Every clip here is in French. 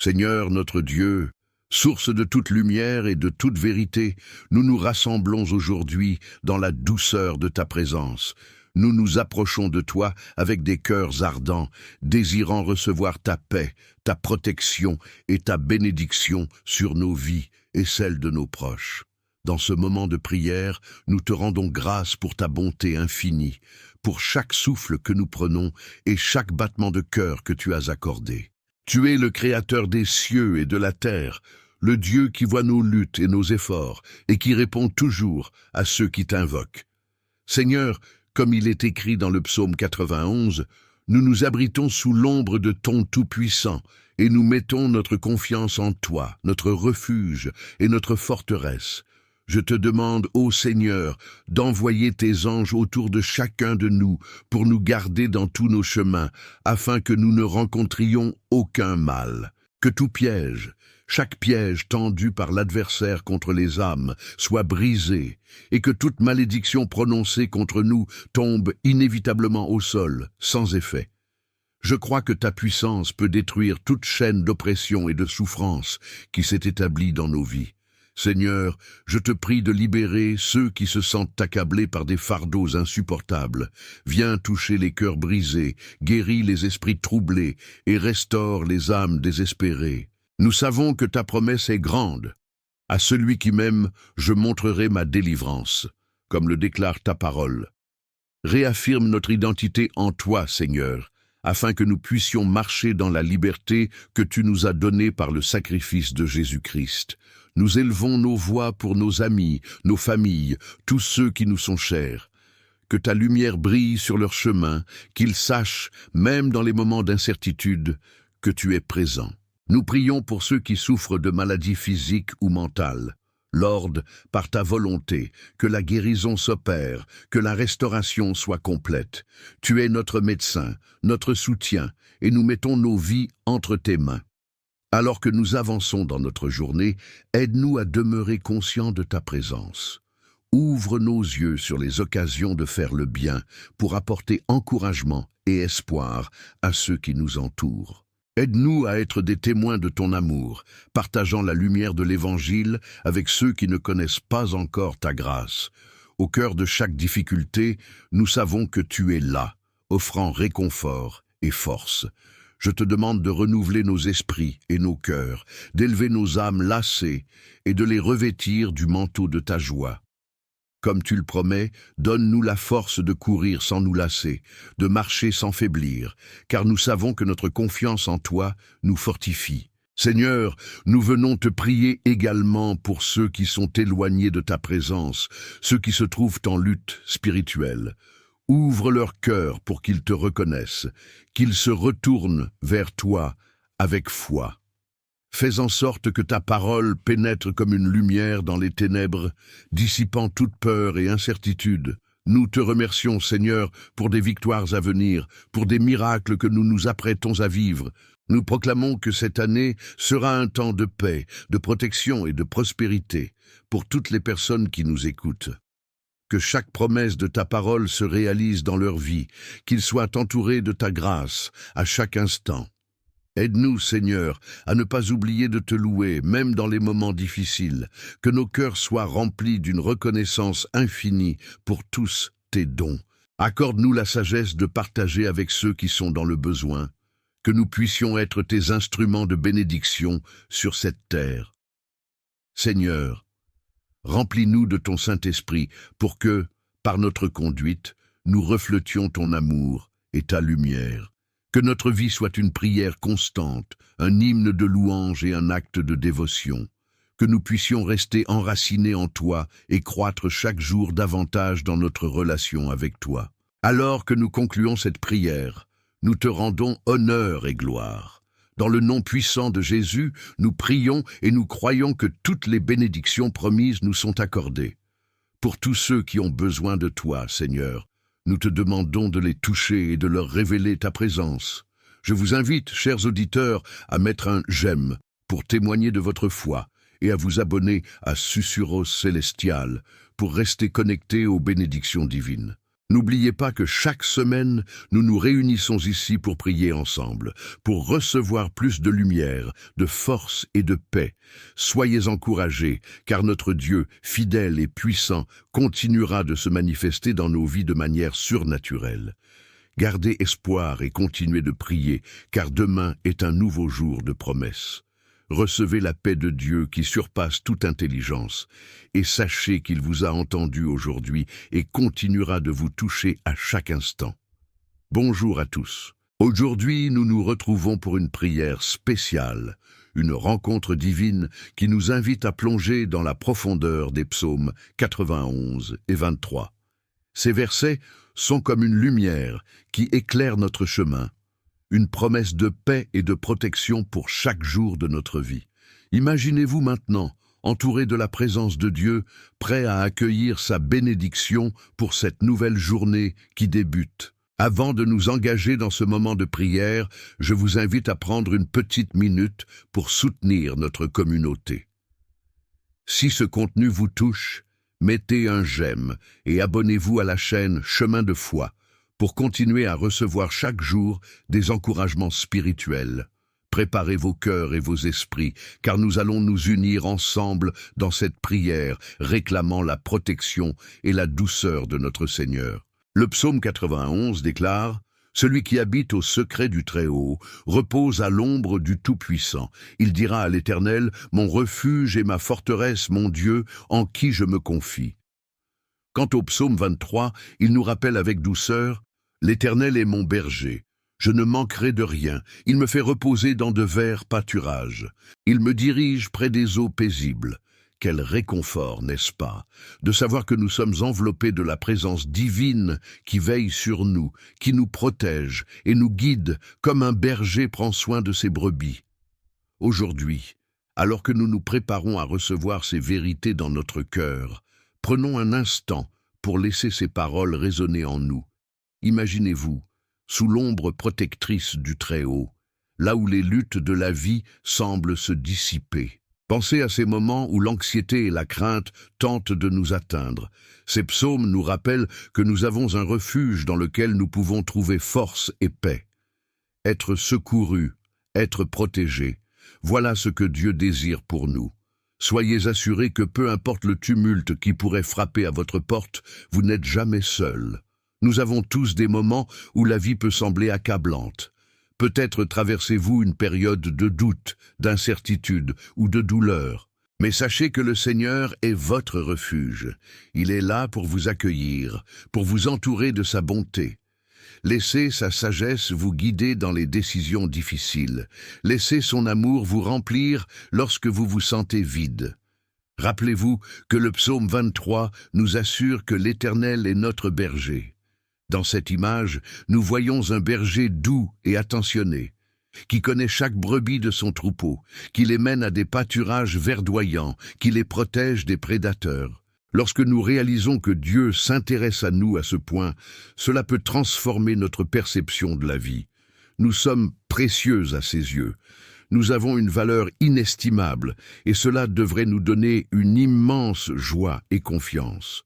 Seigneur notre Dieu, source de toute lumière et de toute vérité, nous nous rassemblons aujourd'hui dans la douceur de ta présence. Nous nous approchons de toi avec des cœurs ardents, désirant recevoir ta paix, ta protection et ta bénédiction sur nos vies et celles de nos proches. Dans ce moment de prière, nous te rendons grâce pour ta bonté infinie, pour chaque souffle que nous prenons et chaque battement de cœur que tu as accordé. Tu es le Créateur des cieux et de la terre, le Dieu qui voit nos luttes et nos efforts et qui répond toujours à ceux qui t'invoquent. Seigneur, comme il est écrit dans le psaume 91, nous nous abritons sous l'ombre de ton Tout-Puissant et nous mettons notre confiance en toi, notre refuge et notre forteresse. Je te demande, ô Seigneur, d'envoyer tes anges autour de chacun de nous pour nous garder dans tous nos chemins, afin que nous ne rencontrions aucun mal. Que tout piège, chaque piège tendu par l'adversaire contre les âmes, soit brisé, et que toute malédiction prononcée contre nous tombe inévitablement au sol, sans effet. Je crois que ta puissance peut détruire toute chaîne d'oppression et de souffrance qui s'est établie dans nos vies. Seigneur, je te prie de libérer ceux qui se sentent accablés par des fardeaux insupportables. Viens toucher les cœurs brisés, guéris les esprits troublés et restaure les âmes désespérées. Nous savons que ta promesse est grande. À celui qui m'aime, je montrerai ma délivrance, comme le déclare ta parole. Réaffirme notre identité en toi, Seigneur, afin que nous puissions marcher dans la liberté que tu nous as donnée par le sacrifice de Jésus-Christ. Nous élevons nos voix pour nos amis, nos familles, tous ceux qui nous sont chers. Que ta lumière brille sur leur chemin, qu'ils sachent, même dans les moments d'incertitude, que tu es présent. Nous prions pour ceux qui souffrent de maladies physiques ou mentales. Lord, par ta volonté, que la guérison s'opère, que la restauration soit complète. Tu es notre médecin, notre soutien, et nous mettons nos vies entre tes mains. Alors que nous avançons dans notre journée, aide-nous à demeurer conscients de ta présence. Ouvre nos yeux sur les occasions de faire le bien pour apporter encouragement et espoir à ceux qui nous entourent. Aide-nous à être des témoins de ton amour, partageant la lumière de l'Évangile avec ceux qui ne connaissent pas encore ta grâce. Au cœur de chaque difficulté, nous savons que tu es là, offrant réconfort et force. Je te demande de renouveler nos esprits et nos cœurs, d'élever nos âmes lassées et de les revêtir du manteau de ta joie. Comme tu le promets, donne-nous la force de courir sans nous lasser, de marcher sans faiblir, car nous savons que notre confiance en toi nous fortifie. Seigneur, nous venons te prier également pour ceux qui sont éloignés de ta présence, ceux qui se trouvent en lutte spirituelle. Ouvre leur cœur pour qu'ils te reconnaissent, qu'ils se retournent vers toi avec foi. Fais en sorte que ta parole pénètre comme une lumière dans les ténèbres, dissipant toute peur et incertitude. Nous te remercions, Seigneur, pour des victoires à venir, pour des miracles que nous nous apprêtons à vivre. Nous proclamons que cette année sera un temps de paix, de protection et de prospérité pour toutes les personnes qui nous écoutent. Que chaque promesse de ta parole se réalise dans leur vie, qu'ils soient entourés de ta grâce à chaque instant. Aide-nous, Seigneur, à ne pas oublier de te louer, même dans les moments difficiles, que nos cœurs soient remplis d'une reconnaissance infinie pour tous tes dons. Accorde-nous la sagesse de partager avec ceux qui sont dans le besoin, que nous puissions être tes instruments de bénédiction sur cette terre. Seigneur, remplis-nous de ton Saint-Esprit pour que, par notre conduite, nous reflétions ton amour et ta lumière. Que notre vie soit une prière constante, un hymne de louange et un acte de dévotion. Que nous puissions rester enracinés en toi et croître chaque jour davantage dans notre relation avec toi. Alors que nous concluons cette prière, nous te rendons honneur et gloire. Dans le nom puissant de Jésus, nous prions et nous croyons que toutes les bénédictions promises nous sont accordées. Pour tous ceux qui ont besoin de toi, Seigneur, nous te demandons de les toucher et de leur révéler ta présence. Je vous invite, chers auditeurs, à mettre un « j'aime » pour témoigner de votre foi et à vous abonner à Susurros Célestial pour rester connectés aux bénédictions divines. N'oubliez pas que chaque semaine, nous nous réunissons ici pour prier ensemble, pour recevoir plus de lumière, de force et de paix. Soyez encouragés, car notre Dieu, fidèle et puissant, continuera de se manifester dans nos vies de manière surnaturelle. Gardez espoir et continuez de prier, car demain est un nouveau jour de promesses. Recevez la paix de Dieu qui surpasse toute intelligence, et sachez qu'il vous a entendu aujourd'hui et continuera de vous toucher à chaque instant. Bonjour à tous. Aujourd'hui, nous nous retrouvons pour une prière spéciale, une rencontre divine qui nous invite à plonger dans la profondeur des psaumes 91 et 23. Ces versets sont comme une lumière qui éclaire notre chemin, une promesse de paix et de protection pour chaque jour de notre vie. Imaginez-vous maintenant, entouré de la présence de Dieu, prêt à accueillir sa bénédiction pour cette nouvelle journée qui débute. Avant de nous engager dans ce moment de prière, je vous invite à prendre une petite minute pour soutenir notre communauté. Si ce contenu vous touche, mettez un j'aime et abonnez-vous à la chaîne Chemin de foi pour continuer à recevoir chaque jour des encouragements spirituels. Préparez vos cœurs et vos esprits, car nous allons nous unir ensemble dans cette prière, réclamant la protection et la douceur de notre Seigneur. Le psaume 91 déclare « Celui qui habite au secret du Très-Haut repose à l'ombre du Tout-Puissant. Il dira à l'Éternel, mon refuge et ma forteresse, mon Dieu, en qui je me confie. » Quant au psaume 23, il nous rappelle avec douceur « L'Éternel est mon berger. Je ne manquerai de rien. Il me fait reposer dans de verts pâturages. Il me dirige près des eaux paisibles. » Quel réconfort, n'est-ce pas, de savoir que nous sommes enveloppés de la présence divine qui veille sur nous, qui nous protège et nous guide comme un berger prend soin de ses brebis. Aujourd'hui, alors que nous nous préparons à recevoir ces vérités dans notre cœur, prenons un instant pour laisser ces paroles résonner en nous. Imaginez-vous, sous l'ombre protectrice du Très-Haut, là où les luttes de la vie semblent se dissiper. Pensez à ces moments où l'anxiété et la crainte tentent de nous atteindre. Ces psaumes nous rappellent que nous avons un refuge dans lequel nous pouvons trouver force et paix. Être secourus, être protégés, voilà ce que Dieu désire pour nous. Soyez assurés que peu importe le tumulte qui pourrait frapper à votre porte, vous n'êtes jamais seuls. Nous avons tous des moments où la vie peut sembler accablante. Peut-être traversez-vous une période de doute, d'incertitude ou de douleur. Mais sachez que le Seigneur est votre refuge. Il est là pour vous accueillir, pour vous entourer de sa bonté. Laissez sa sagesse vous guider dans les décisions difficiles. Laissez son amour vous remplir lorsque vous vous sentez vide. Rappelez-vous que le psaume 23 nous assure que l'Éternel est notre berger. Dans cette image, nous voyons un berger doux et attentionné, qui connaît chaque brebis de son troupeau, qui les mène à des pâturages verdoyants, qui les protège des prédateurs. Lorsque nous réalisons que Dieu s'intéresse à nous à ce point, cela peut transformer notre perception de la vie. Nous sommes précieux à ses yeux. Nous avons une valeur inestimable, et cela devrait nous donner une immense joie et confiance.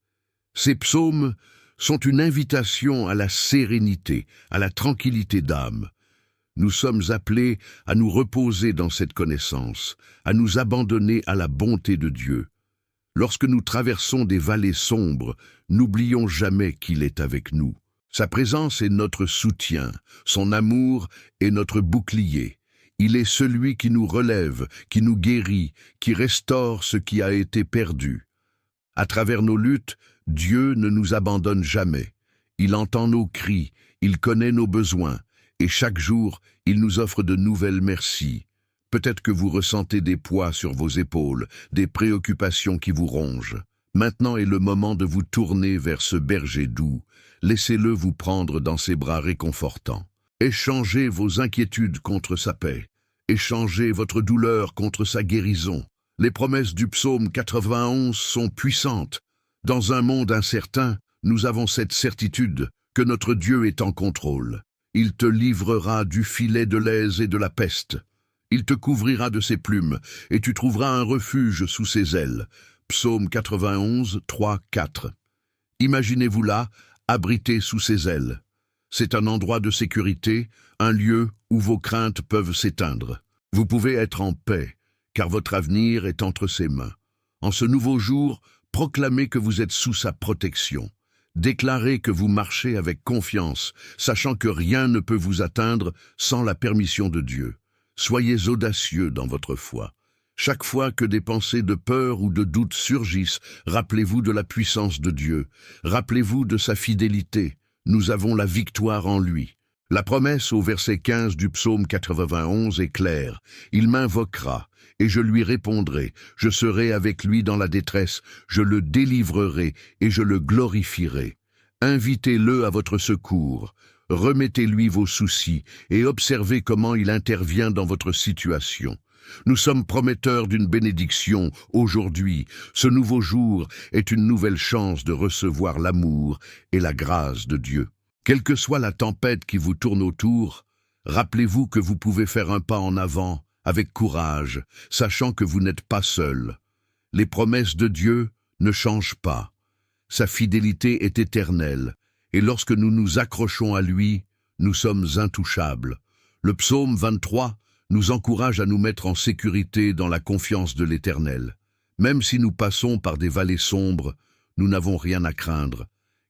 Ces psaumes sont une invitation à la sérénité, à la tranquillité d'âme. Nous sommes appelés à nous reposer dans cette connaissance, à nous abandonner à la bonté de Dieu. Lorsque nous traversons des vallées sombres, n'oublions jamais qu'il est avec nous. Sa présence est notre soutien, son amour est notre bouclier. Il est celui qui nous relève, qui nous guérit, qui restaure ce qui a été perdu. À travers nos luttes, Dieu ne nous abandonne jamais. Il entend nos cris, il connaît nos besoins, et chaque jour, il nous offre de nouvelles merci. Peut-être que vous ressentez des poids sur vos épaules, des préoccupations qui vous rongent. Maintenant est le moment de vous tourner vers ce berger doux. Laissez-le vous prendre dans ses bras réconfortants. Échangez vos inquiétudes contre sa paix. Échangez votre douleur contre sa guérison. Les promesses du psaume 91 sont puissantes. Dans un monde incertain, nous avons cette certitude que notre Dieu est en contrôle. Il te livrera du filet de l'aise et de la peste. Il te couvrira de ses plumes, et tu trouveras un refuge sous ses ailes. Psaume 91, 3, 4. Imaginez-vous là, abritez sous ses ailes. C'est un endroit de sécurité, un lieu où vos craintes peuvent s'éteindre. Vous pouvez être en paix, car votre avenir est entre ses mains. En ce nouveau jour, proclamez que vous êtes sous sa protection. Déclarez que vous marchez avec confiance, sachant que rien ne peut vous atteindre sans la permission de Dieu. Soyez audacieux dans votre foi. Chaque fois que des pensées de peur ou de doute surgissent, rappelez-vous de la puissance de Dieu. Rappelez-vous de sa fidélité. Nous avons la victoire en lui. La promesse au verset 15 du psaume 91 est claire. Il m'invoquera, et je lui répondrai. Je serai avec lui dans la détresse, je le délivrerai et je le glorifierai. Invitez-le à votre secours. Remettez-lui vos soucis et observez comment il intervient dans votre situation. Nous sommes prometteurs d'une bénédiction aujourd'hui. Ce nouveau jour est une nouvelle chance de recevoir l'amour et la grâce de Dieu. Quelle que soit la tempête qui vous tourne autour, rappelez-vous que vous pouvez faire un pas en avant avec courage, sachant que vous n'êtes pas seul. Les promesses de Dieu ne changent pas. Sa fidélité est éternelle, et lorsque nous nous accrochons à lui, nous sommes intouchables. Le psaume 23 nous encourage à nous mettre en sécurité dans la confiance de l'Éternel. Même si nous passons par des vallées sombres, nous n'avons rien à craindre,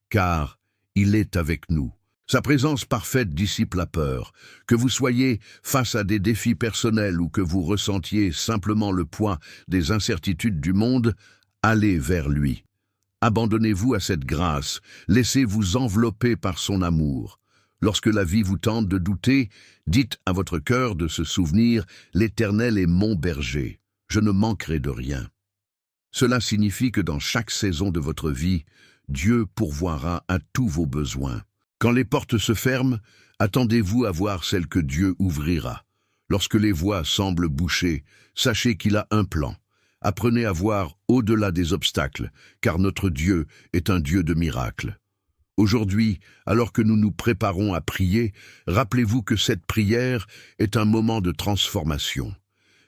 car il est avec nous. Sa présence parfaite dissipe la peur. Que vous soyez face à des défis personnels ou que vous ressentiez simplement le poids des incertitudes du monde, allez vers lui. Abandonnez-vous à cette grâce, laissez-vous envelopper par son amour. Lorsque la vie vous tente de douter, dites à votre cœur de se souvenir « L'Éternel est mon berger, je ne manquerai de rien ». Cela signifie que dans chaque saison de votre vie, Dieu pourvoira à tous vos besoins. Quand les portes se ferment, attendez-vous à voir celles que Dieu ouvrira. Lorsque les voies semblent bouchées, sachez qu'il a un plan. Apprenez à voir au-delà des obstacles, car notre Dieu est un Dieu de miracles. Aujourd'hui, alors que nous nous préparons à prier, rappelez-vous que cette prière est un moment de transformation.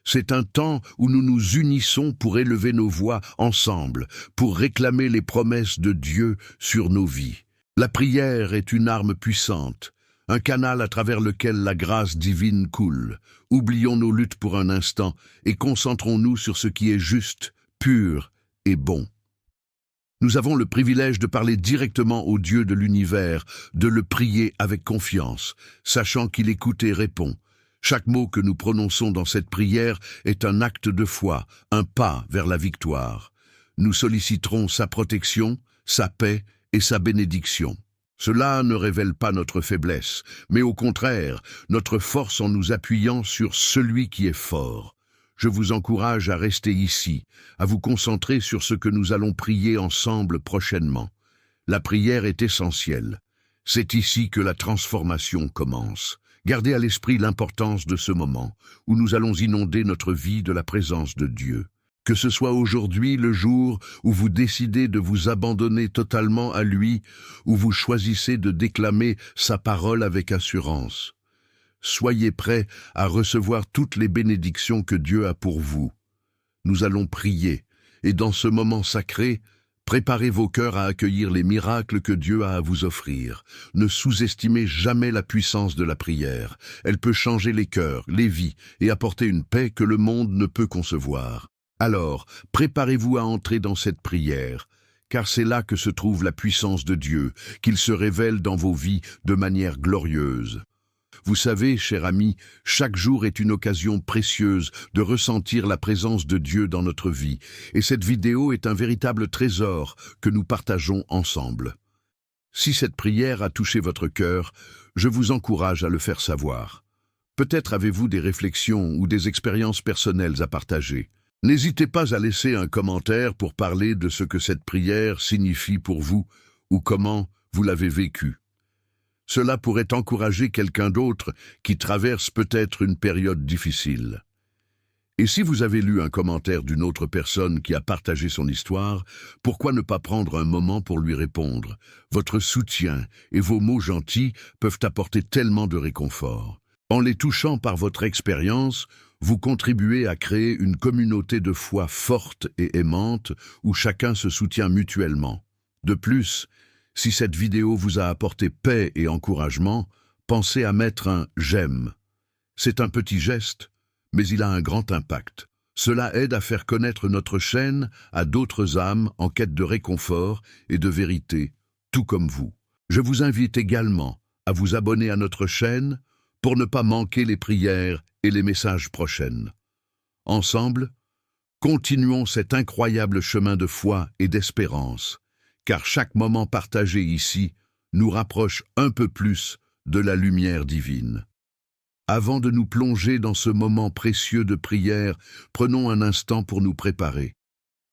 C'est un temps où nous nous unissons pour élever nos voix ensemble, pour réclamer les promesses de Dieu sur nos vies. La prière est une arme puissante, un canal à travers lequel la grâce divine coule. Oublions nos luttes pour un instant et concentrons-nous sur ce qui est juste, pur et bon. Nous avons le privilège de parler directement au Dieu de l'univers, de le prier avec confiance, sachant qu'il écoute et répond. Chaque mot que nous prononçons dans cette prière est un acte de foi, un pas vers la victoire. Nous solliciterons sa protection, sa paix et sa bénédiction. Cela ne révèle pas notre faiblesse, mais au contraire, notre force en nous appuyant sur celui qui est fort. Je vous encourage à rester ici, à vous concentrer sur ce que nous allons prier ensemble prochainement. La prière est essentielle. C'est ici que la transformation commence. Gardez à l'esprit l'importance de ce moment, où nous allons inonder notre vie de la présence de Dieu. Que ce soit aujourd'hui le jour où vous décidez de vous abandonner totalement à lui, où vous choisissez de déclamer sa parole avec assurance. Soyez prêts à recevoir toutes les bénédictions que Dieu a pour vous. Nous allons prier, et dans ce moment sacré, préparez vos cœurs à accueillir les miracles que Dieu a à vous offrir. Ne sous-estimez jamais la puissance de la prière. Elle peut changer les cœurs, les vies, et apporter une paix que le monde ne peut concevoir. Alors, préparez-vous à entrer dans cette prière, car c'est là que se trouve la puissance de Dieu, qu'il se révèle dans vos vies de manière glorieuse. Vous savez, cher ami, chaque jour est une occasion précieuse de ressentir la présence de Dieu dans notre vie, et cette vidéo est un véritable trésor que nous partageons ensemble. Si cette prière a touché votre cœur, je vous encourage à le faire savoir. Peut-être avez-vous des réflexions ou des expériences personnelles à partager. N'hésitez pas à laisser un commentaire pour parler de ce que cette prière signifie pour vous ou comment vous l'avez vécue. Cela pourrait encourager quelqu'un d'autre qui traverse peut-être une période difficile. Et si vous avez lu un commentaire d'une autre personne qui a partagé son histoire, pourquoi ne pas prendre un moment pour lui répondre? Votre soutien et vos mots gentils peuvent apporter tellement de réconfort. En les touchant par votre expérience, vous contribuez à créer une communauté de foi forte et aimante où chacun se soutient mutuellement. De plus, Si cette vidéo vous a apporté paix et encouragement, pensez à mettre un « j'aime ». C'est un petit geste, mais il a un grand impact. Cela aide à faire connaître notre chaîne à d'autres âmes en quête de réconfort et de vérité, tout comme vous. Je vous invite également à vous abonner à notre chaîne pour ne pas manquer les prières et les messages prochains. Ensemble, continuons cet incroyable chemin de foi et d'espérance, car chaque moment partagé ici nous rapproche un peu plus de la lumière divine. Avant de nous plonger dans ce moment précieux de prière, prenons un instant pour nous préparer.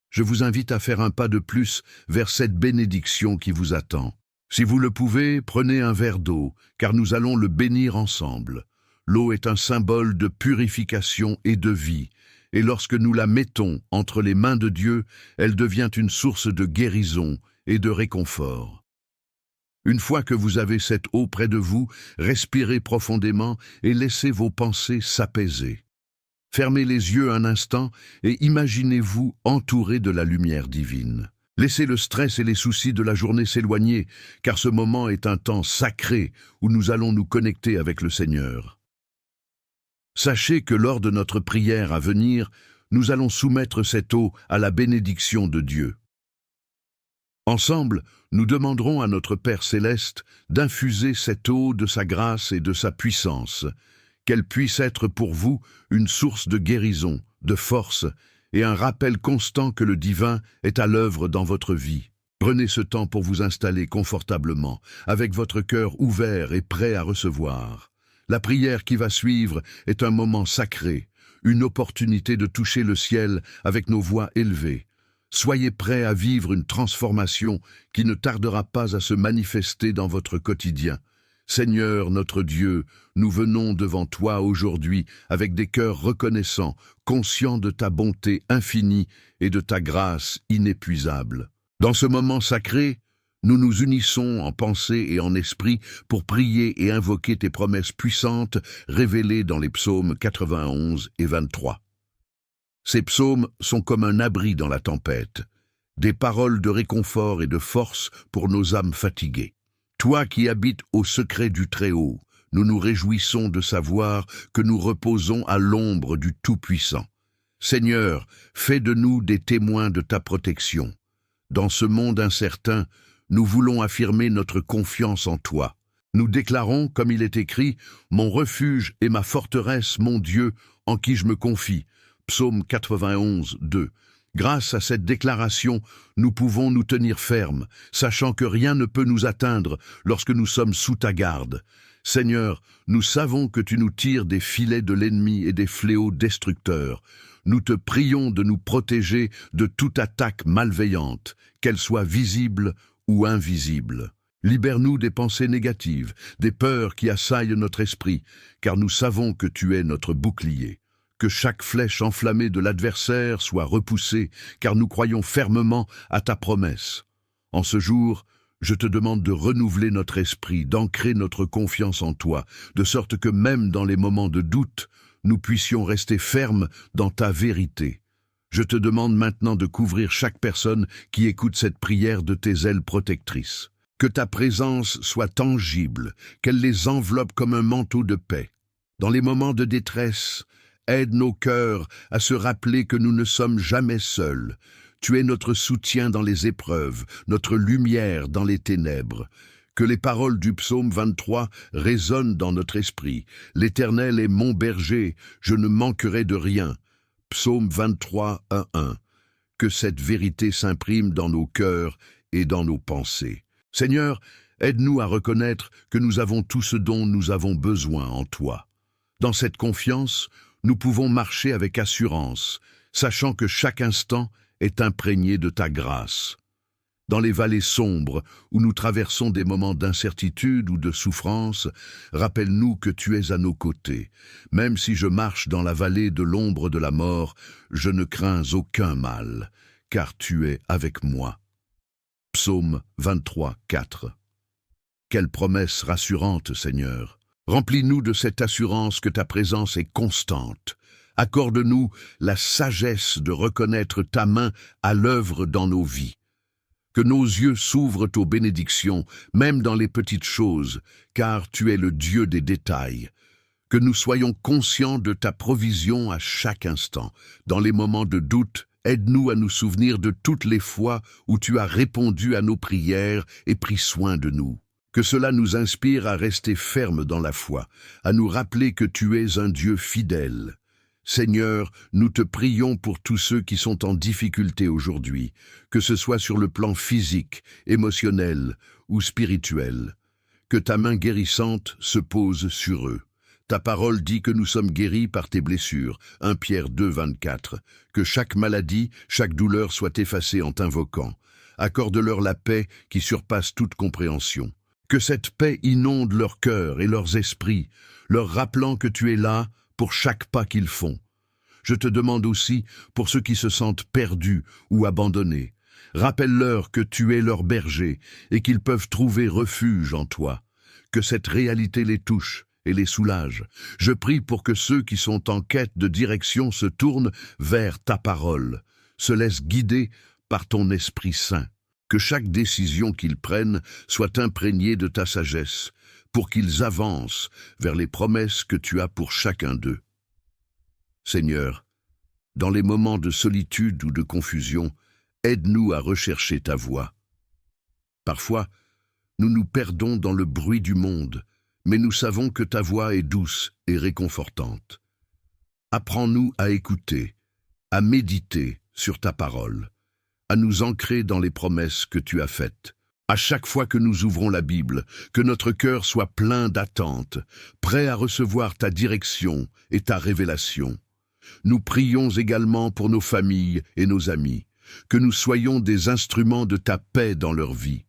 Je vous invite à faire un pas de plus vers cette bénédiction qui vous attend. Si vous le pouvez, prenez un verre d'eau, car nous allons le bénir ensemble. L'eau est un symbole de purification et de vie, et lorsque nous la mettons entre les mains de Dieu, elle devient une source de guérison et de réconfort. Une fois que vous avez cette eau près de vous, respirez profondément et laissez vos pensées s'apaiser. Fermez les yeux un instant et imaginez-vous entouré de la lumière divine. Laissez le stress et les soucis de la journée s'éloigner, car ce moment est un temps sacré où nous allons nous connecter avec le Seigneur. Sachez que lors de notre prière à venir, nous allons soumettre cette eau à la bénédiction de Dieu. Ensemble, nous demanderons à notre Père Céleste d'infuser cette eau de sa grâce et de sa puissance, qu'elle puisse être pour vous une source de guérison, de force et un rappel constant que le divin est à l'œuvre dans votre vie. Prenez ce temps pour vous installer confortablement, avec votre cœur ouvert et prêt à recevoir. La prière qui va suivre est un moment sacré, une opportunité de toucher le ciel avec nos voix élevées. Soyez prêts à vivre une transformation qui ne tardera pas à se manifester dans votre quotidien. Seigneur notre Dieu, nous venons devant toi aujourd'hui avec des cœurs reconnaissants, conscients de ta bonté infinie et de ta grâce inépuisable. Dans ce moment sacré, nous nous unissons en pensée et en esprit pour prier et invoquer tes promesses puissantes révélées dans les psaumes 91 et 23. Ces psaumes sont comme un abri dans la tempête, des paroles de réconfort et de force pour nos âmes fatiguées. Toi qui habites au secret du Très-Haut, nous nous réjouissons de savoir que nous reposons à l'ombre du Tout-Puissant. Seigneur, fais de nous des témoins de ta protection. Dans ce monde incertain, nous voulons affirmer notre confiance en toi. Nous déclarons, comme il est écrit, « Mon refuge et ma forteresse, mon Dieu, en qui je me confie ». Psaume 91, 2. Grâce à cette déclaration, nous pouvons nous tenir fermes, sachant que rien ne peut nous atteindre lorsque nous sommes sous ta garde. Seigneur, nous savons que tu nous tires des filets de l'ennemi et des fléaux destructeurs. Nous te prions de nous protéger de toute attaque malveillante, qu'elle soit visible ou invisible. Libère-nous des pensées négatives, des peurs qui assaillent notre esprit, car nous savons que tu es notre bouclier. Que chaque flèche enflammée de l'adversaire soit repoussée, car nous croyons fermement à ta promesse. En ce jour, je te demande de renouveler notre esprit, d'ancrer notre confiance en toi, de sorte que même dans les moments de doute, nous puissions rester fermes dans ta vérité. Je te demande maintenant de couvrir chaque personne qui écoute cette prière de tes ailes protectrices. Que ta présence soit tangible, qu'elle les enveloppe comme un manteau de paix. Dans les moments de détresse, aide nos cœurs à se rappeler que nous ne sommes jamais seuls. Tu es notre soutien dans les épreuves, notre lumière dans les ténèbres. Que les paroles du psaume 23 résonnent dans notre esprit. L'Éternel est mon berger, je ne manquerai de rien. Psaume 23, 1. Que cette vérité s'imprime dans nos cœurs et dans nos pensées. Seigneur, aide-nous à reconnaître que nous avons tout ce dont nous avons besoin en toi. Dans cette confiance, nous pouvons marcher avec assurance, sachant que chaque instant est imprégné de ta grâce. Dans les vallées sombres où nous traversons des moments d'incertitude ou de souffrance, rappelle-nous que tu es à nos côtés. Même si je marche dans la vallée de l'ombre de la mort, je ne crains aucun mal, car tu es avec moi. Psaume 23, 4. Quelle promesse rassurante, Seigneur! Remplis-nous de cette assurance que ta présence est constante. Accorde-nous la sagesse de reconnaître ta main à l'œuvre dans nos vies. Que nos yeux s'ouvrent aux bénédictions, même dans les petites choses, car tu es le Dieu des détails. Que nous soyons conscients de ta provision à chaque instant. Dans les moments de doute, aide-nous à nous souvenir de toutes les fois où tu as répondu à nos prières et pris soin de nous. Que cela nous inspire à rester fermes dans la foi, à nous rappeler que tu es un Dieu fidèle. Seigneur, nous te prions pour tous ceux qui sont en difficulté aujourd'hui, que ce soit sur le plan physique, émotionnel ou spirituel. Que ta main guérissante se pose sur eux. Ta parole dit que nous sommes guéris par tes blessures, 1 Pierre 2, 24. Que chaque maladie, chaque douleur soit effacée en t'invoquant. Accorde-leur la paix qui surpasse toute compréhension. Que cette paix inonde leur cœur et leurs esprits, leur rappelant que tu es là pour chaque pas qu'ils font. Je te demande aussi pour ceux qui se sentent perdus ou abandonnés. Rappelle-leur que tu es leur berger et qu'ils peuvent trouver refuge en toi. Que cette réalité les touche et les soulage. Je prie pour que ceux qui sont en quête de direction se tournent vers ta parole, se laissent guider par ton Esprit Saint. Que chaque décision qu'ils prennent soit imprégnée de ta sagesse, pour qu'ils avancent vers les promesses que tu as pour chacun d'eux. Seigneur, dans les moments de solitude ou de confusion, aide-nous à rechercher ta voix. Parfois, nous nous perdons dans le bruit du monde, mais nous savons que ta voix est douce et réconfortante. Apprends-nous à écouter, à méditer sur ta parole, à nous ancrer dans les promesses que tu as faites. À chaque fois que nous ouvrons la Bible, que notre cœur soit plein d'attente, prêt à recevoir ta direction et ta révélation. Nous prions également pour nos familles et nos amis, que nous soyons des instruments de ta paix dans leur vie,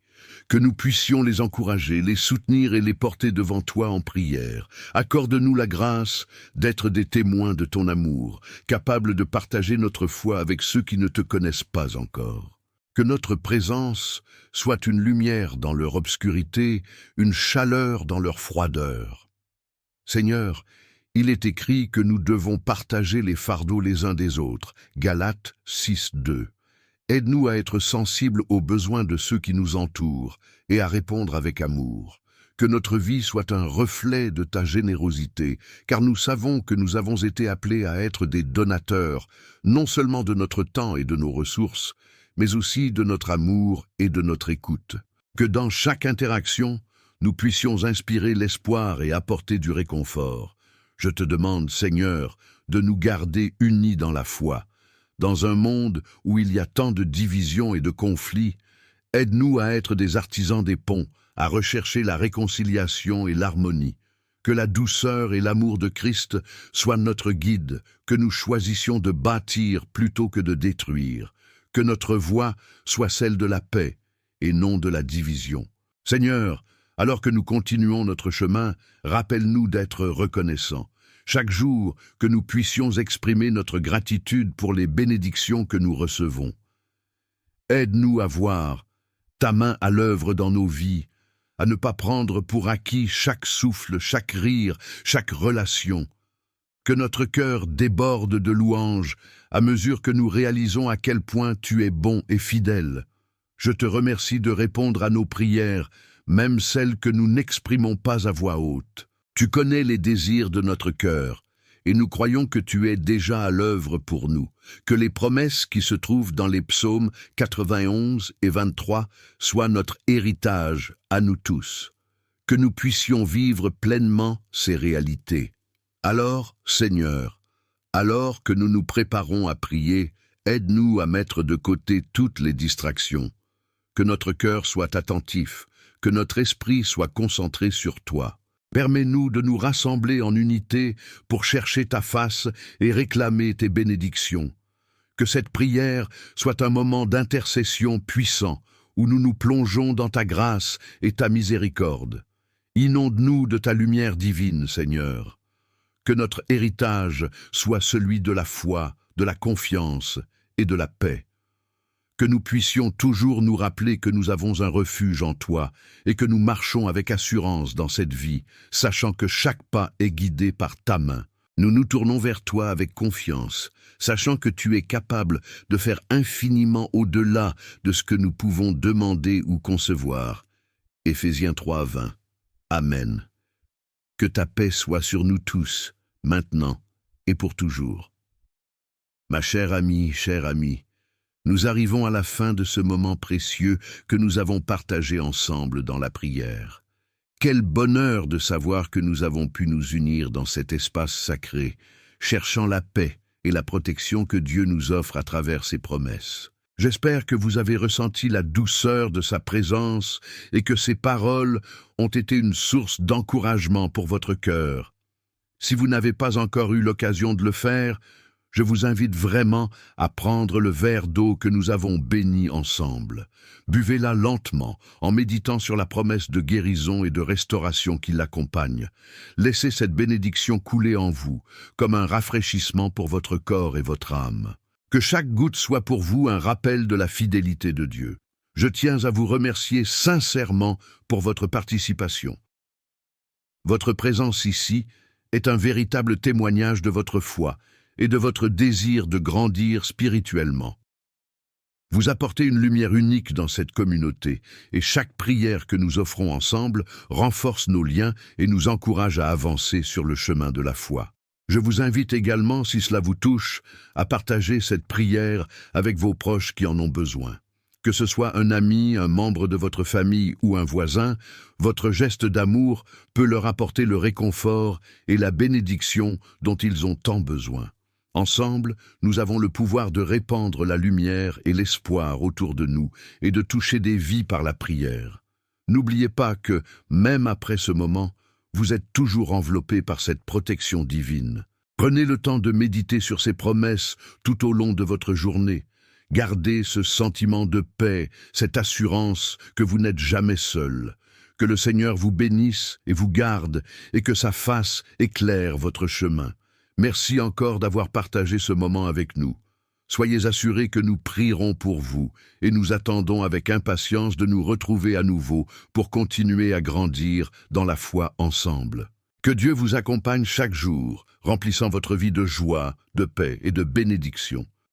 que nous puissions les encourager, les soutenir et les porter devant toi en prière. Accorde-nous la grâce d'être des témoins de ton amour, capables de partager notre foi avec ceux qui ne te connaissent pas encore. Que notre présence soit une lumière dans leur obscurité, une chaleur dans leur froideur. Seigneur, il est écrit que nous devons partager les fardeaux les uns des autres. Galates 6, 2. Aide-nous à être sensibles aux besoins de ceux qui nous entourent et à répondre avec amour. Que notre vie soit un reflet de ta générosité, car nous savons que nous avons été appelés à être des donateurs, non seulement de notre temps et de nos ressources, mais aussi de notre amour et de notre écoute. Que dans chaque interaction, nous puissions inspirer l'espoir et apporter du réconfort. Je te demande, Seigneur, de nous garder unis dans la foi. Dans un monde où il y a tant de divisions et de conflits, aide-nous à être des artisans des ponts, à rechercher la réconciliation et l'harmonie. Que la douceur et l'amour de Christ soient notre guide, que nous choisissions de bâtir plutôt que de détruire. Que notre voix soit celle de la paix et non de la division. Seigneur, alors que nous continuons notre chemin, rappelle-nous d'être reconnaissants. Chaque jour, que nous puissions exprimer notre gratitude pour les bénédictions que nous recevons. Aide-nous à voir ta main à l'œuvre dans nos vies, à ne pas prendre pour acquis chaque souffle, chaque rire, chaque relation. Que notre cœur déborde de louanges à mesure que nous réalisons à quel point tu es bon et fidèle. Je te remercie de répondre à nos prières, même celles que nous n'exprimons pas à voix haute. Tu connais les désirs de notre cœur, et nous croyons que tu es déjà à l'œuvre pour nous, que les promesses qui se trouvent dans les psaumes 91 et 23 soient notre héritage à nous tous, que nous puissions vivre pleinement ces réalités. Alors, Seigneur, alors que nous nous préparons à prier, aide-nous à mettre de côté toutes les distractions, que notre cœur soit attentif, que notre esprit soit concentré sur toi. Permets-nous de nous rassembler en unité pour chercher ta face et réclamer tes bénédictions. Que cette prière soit un moment d'intercession puissant où nous nous plongeons dans ta grâce et ta miséricorde. Inonde-nous de ta lumière divine, Seigneur. Que notre héritage soit celui de la foi, de la confiance et de la paix. Que nous puissions toujours nous rappeler que nous avons un refuge en toi et que nous marchons avec assurance dans cette vie, sachant que chaque pas est guidé par ta main. Nous nous tournons vers toi avec confiance, sachant que tu es capable de faire infiniment au-delà de ce que nous pouvons demander ou concevoir. Éphésiens 3:20. Amen. Que ta paix soit sur nous tous, maintenant et pour toujours. Ma chère amie, nous arrivons à la fin de ce moment précieux que nous avons partagé ensemble dans la prière. Quel bonheur de savoir que nous avons pu nous unir dans cet espace sacré, cherchant la paix et la protection que Dieu nous offre à travers ses promesses. J'espère que vous avez ressenti la douceur de sa présence et que ses paroles ont été une source d'encouragement pour votre cœur. Si vous n'avez pas encore eu l'occasion de le faire, je vous invite vraiment à prendre le verre d'eau que nous avons béni ensemble. Buvez-la lentement, en méditant sur la promesse de guérison et de restauration qui l'accompagne. Laissez cette bénédiction couler en vous, comme un rafraîchissement pour votre corps et votre âme. Que chaque goutte soit pour vous un rappel de la fidélité de Dieu. Je tiens à vous remercier sincèrement pour votre participation. Votre présence ici est un véritable témoignage de votre foi et de votre désir de grandir spirituellement. Vous apportez une lumière unique dans cette communauté, et chaque prière que nous offrons ensemble renforce nos liens et nous encourage à avancer sur le chemin de la foi. Je vous invite également, si cela vous touche, à partager cette prière avec vos proches qui en ont besoin. Que ce soit un ami, un membre de votre famille ou un voisin, votre geste d'amour peut leur apporter le réconfort et la bénédiction dont ils ont tant besoin. Ensemble, nous avons le pouvoir de répandre la lumière et l'espoir autour de nous et de toucher des vies par la prière. N'oubliez pas que, même après ce moment, vous êtes toujours enveloppé par cette protection divine. Prenez le temps de méditer sur ces promesses tout au long de votre journée. Gardez ce sentiment de paix, cette assurance que vous n'êtes jamais seul. Que le Seigneur vous bénisse et vous garde et que sa face éclaire votre chemin. Merci encore d'avoir partagé ce moment avec nous. Soyez assurés que nous prierons pour vous et nous attendons avec impatience de nous retrouver à nouveau pour continuer à grandir dans la foi ensemble. Que Dieu vous accompagne chaque jour, remplissant votre vie de joie, de paix et de bénédiction.